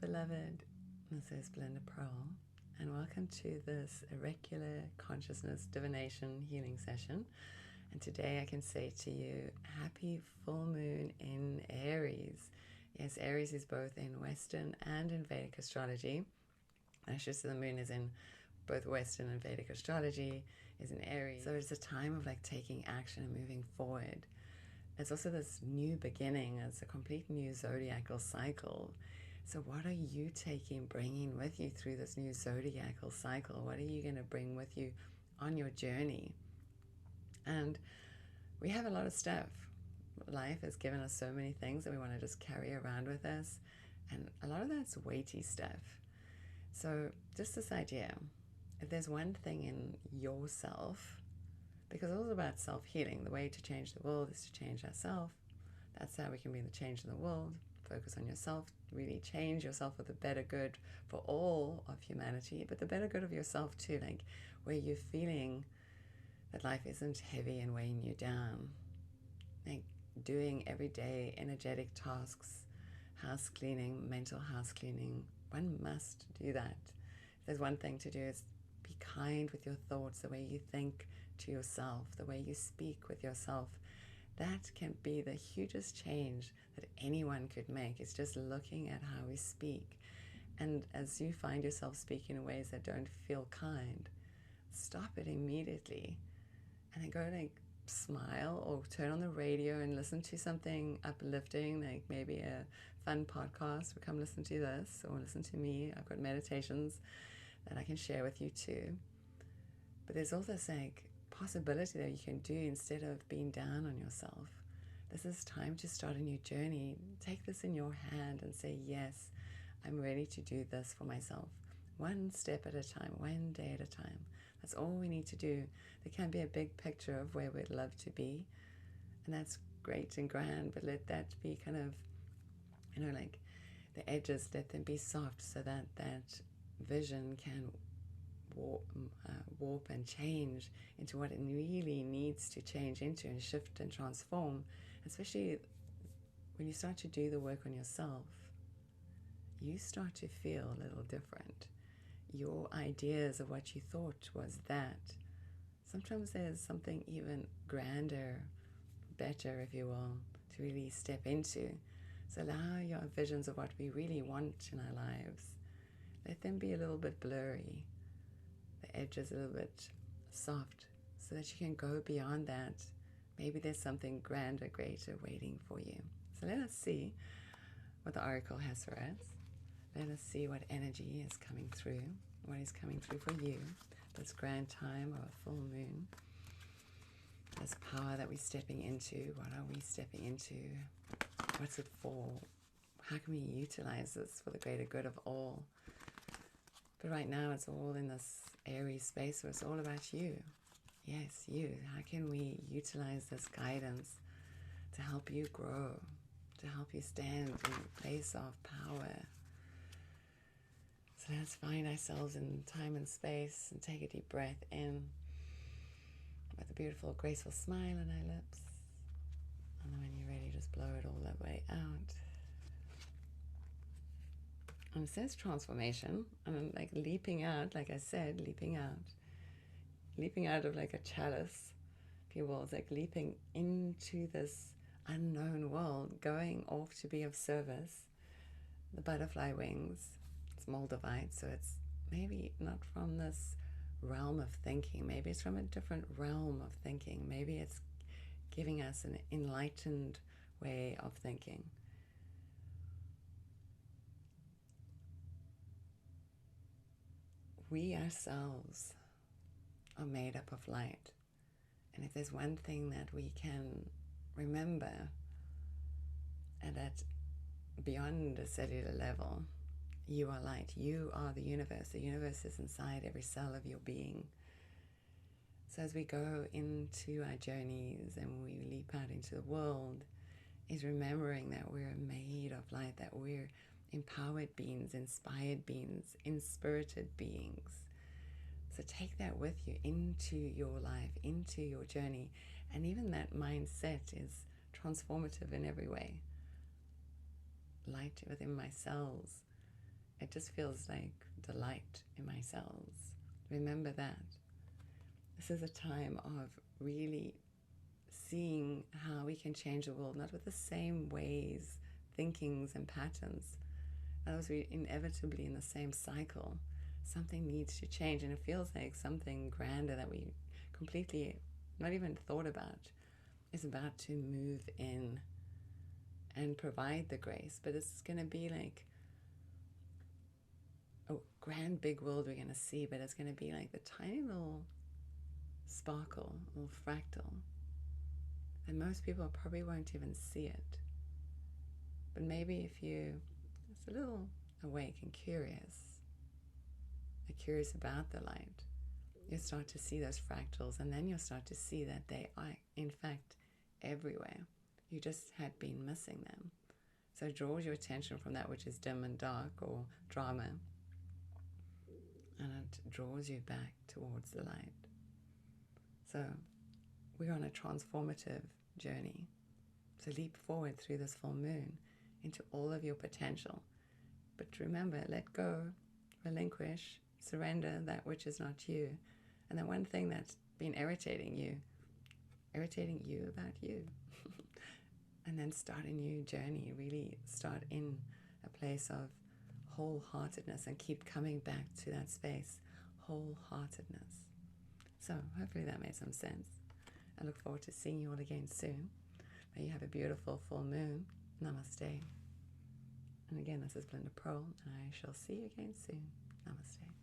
beloved. This is Belinda Pearl, and welcome to this Oracular Consciousness Divination Healing Session. And today I can say to you, happy full moon in Aries. Yes, Aries is both in Western and in Vedic astrology. I should say the moon is in both Western and Vedic astrology, is in Aries. So it's a time of like taking action and moving forward. It's also this new beginning. It's a complete new zodiacal cycle. So what are you bringing with you through this new zodiacal cycle? What are you going to bring with you on your journey? And we have a lot of stuff. Life has given us so many things that we want to just carry around with us. And a lot of that's weighty stuff. So just this idea, if there's one thing in yourself, because it's all about self-healing. The way to change the world is to change ourselves. That's how we can be the change in the world. Focus on yourself, really change yourself for the better good for all of humanity, but the better good of yourself too, like where you're feeling that life isn't heavy and weighing you down. Like doing everyday energetic tasks, house cleaning, mental house cleaning. One must do that. If there's one thing to do, is be kind with your thoughts, the way you think to yourself, the way you speak with yourself. That can be the hugest change that anyone could make. It's just looking at how we speak. And as you find yourself speaking in ways that don't feel kind, stop it immediately. And then go like smile or turn on the radio and listen to something uplifting, like maybe a fun podcast. Or come listen to this or listen to me. I've got meditations that I can share with you too. But there's also this like possibility that you can do instead of being down on yourself. This is time to start a new journey. Take this in your hand and say, yes, I'm ready to do this for myself. One step at a time, one day at a time. That's all we need to do. There can be a big picture of where we'd love to be, and that's great and grand, but let that be kind of, like the edges, let them be soft so that that vision can warp and change into what it really needs to change into and shift and transform. Especially when you start to do the work on yourself, you start to feel a little different. Your ideas of what you thought was that. Sometimes there's something even grander, better, if you will, to really step into. So allow your visions of what we really want in our lives. Let them be a little bit blurry. The edges a little bit soft, so that you can go beyond that. Maybe there's something grander, greater waiting for you. So let us see what the Oracle has for us. Let us see what energy is coming through, what is coming through for you. This grand time of a full moon, this power that we're stepping into. What are we stepping into? What's it for? How can we utilize this for the greater good of all? But right now it's all in this Aries space where it's all about you. Yes, you. How can we utilize this guidance to help you grow, to help you stand in a place of power? So let's find ourselves in time and space and take a deep breath in with a beautiful, graceful smile on our lips. And then when you're ready, just blow it all that way out. And it says transformation. I'm like leaping out, like I said, leaping out of like a chalice. People, it's like leaping into this unknown world, going off to be of service. The butterfly wings, it's Moldavite, so it's maybe not from this realm of thinking. Maybe it's from a different realm of thinking. Maybe it's giving us an enlightened way of thinking. We ourselves are made up of light. And if there's one thing that we can remember, and that beyond a cellular level, you are light. You are the universe. The universe is inside every cell of your being. So as we go into our journeys and we leap out into the world, is remembering that we're made of light, that we're empowered beings, inspired beings, inspirited beings. So take that with you into your life, into your journey. And even that mindset is transformative in every way. Light within my cells it just feels like delight in my cells. Remember that. This is a time of really seeing how we can change the world, not with the same ways, thinkings, and patterns. As we're inevitably in the same cycle, something needs to change, and it feels like something grander that we completely not even thought about is about to move in and provide the grace. But it's going to be like a grand big world we're going to see, but it's going to be like the tiny little sparkle, little fractal, and most people probably won't even see it. But maybe if you just a little awake and curious about the light, you'll start to see those fractals, and then you'll start to see that they are in fact everywhere. You just had been missing them. So it draws your attention from that which is dim and dark or drama, and it draws you back towards the light. So we're on a transformative journey. So leap forward through this full moon into all of your potential. But remember, let go, relinquish, surrender that which is not you. And that one thing that's been irritating you about you. And then start a new journey. Really start in a place of wholeheartedness and keep coming back to that space, wholeheartedness. So hopefully that made some sense. I look forward to seeing you all again soon. May you have a beautiful full moon. Namaste. And again, this is Belinda Pearl, and I shall see you again soon. Namaste.